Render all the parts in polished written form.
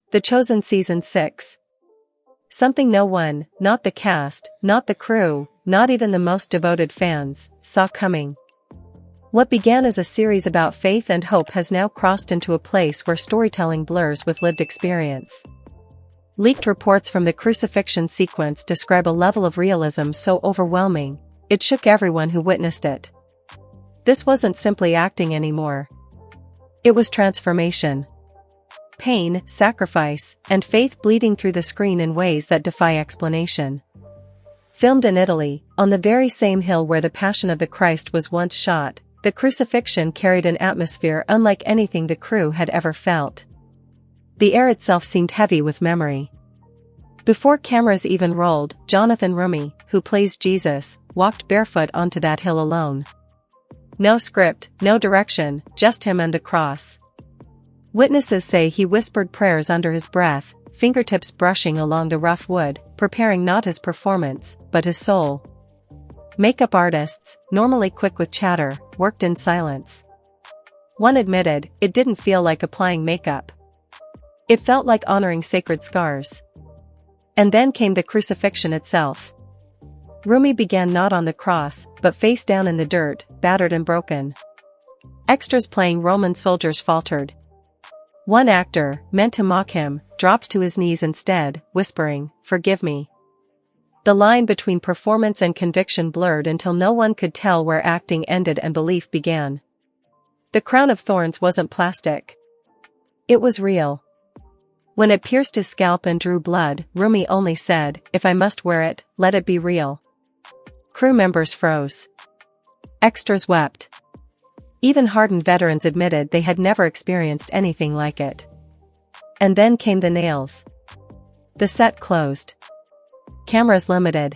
The Chosen Season 6. Something no one, not the cast, not the crew, not even the most devoted fans, saw coming. What began as a series about faith and hope has now crossed into a place where storytelling blurs with lived experience. Leaked reports from the crucifixion sequence describe a level of realism so overwhelming, it shook everyone who witnessed it. This wasn't simply acting anymore. It was transformation. Pain, sacrifice, and faith bleeding through the screen in ways that defy explanation. Filmed in Italy, on the very same hill where the Passion of the Christ was once shot, the crucifixion carried an atmosphere unlike anything the crew had ever felt. The air itself seemed heavy with memory. Before cameras even rolled, Jonathan Roumie, who plays Jesus, walked barefoot onto that hill alone. No script, no direction, just him and the cross. Witnesses say he whispered prayers under his breath, fingertips brushing along the rough wood, preparing not his performance, but his soul. Makeup artists, normally quick with chatter, worked in silence. One admitted, it didn't feel like applying makeup. It felt like honoring sacred scars. And then came the crucifixion itself. Roumie began not on the cross, but face down in the dirt, battered and broken. Extras playing Roman soldiers faltered. One actor, meant to mock him, dropped to his knees instead, whispering, "Forgive me." The line between performance and conviction blurred until no one could tell where acting ended and belief began. The crown of thorns wasn't plastic. It was real. When it pierced his scalp and drew blood, Roumie only said, "If I must wear it, let it be real." Crew members froze. Extras wept. Even hardened veterans admitted they had never experienced anything like it. And then came the nails. The set closed. Cameras limited.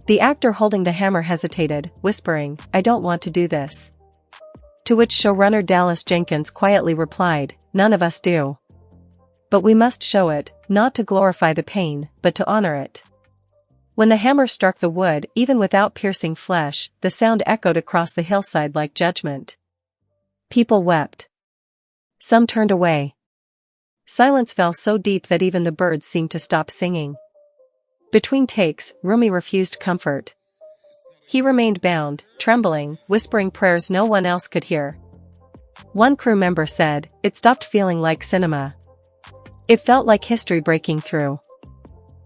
The actor holding the hammer hesitated, whispering, "I don't want to do this." To which showrunner Dallas Jenkins quietly replied, "None of us do. But we must show it, not to glorify the pain, but to honor it." When the hammer struck the wood, even without piercing flesh, the sound echoed across the hillside like judgment. People wept. Some turned away. Silence fell so deep that even the birds seemed to stop singing. Between takes, Roumie refused comfort. He remained bound, trembling, whispering prayers no one else could hear. One crew member said, "It stopped feeling like cinema. It felt like history breaking through."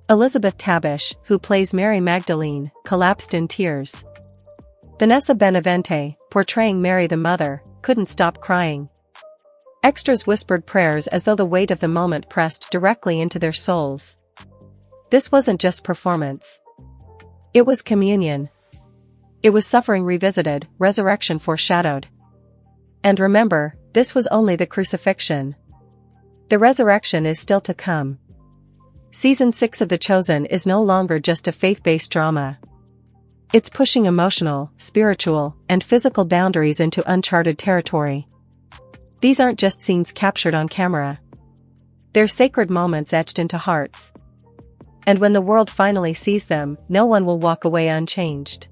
Elizabeth Tabish, who plays Mary Magdalene, collapsed in tears. Vanessa Benavente, portraying Mary the Mother, couldn't stop crying. Extras whispered prayers as though the weight of the moment pressed directly into their souls. This wasn't just performance. It was communion. It was suffering revisited, resurrection foreshadowed. And remember, this was only the crucifixion. The resurrection is still to come. Season 6 of The Chosen is no longer just a faith-based drama. It's pushing emotional, spiritual, and physical boundaries into uncharted territory. These aren't just scenes captured on camera. They're sacred moments etched into hearts. And when the world finally sees them, no one will walk away unchanged.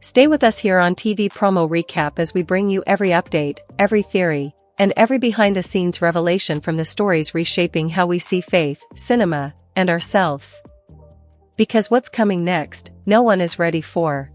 Stay with us here on TV Promo Recap as we bring you every update, every theory, and every behind-the-scenes revelation from the stories reshaping how we see faith, cinema, and ourselves. Because what's coming next, no one is ready for.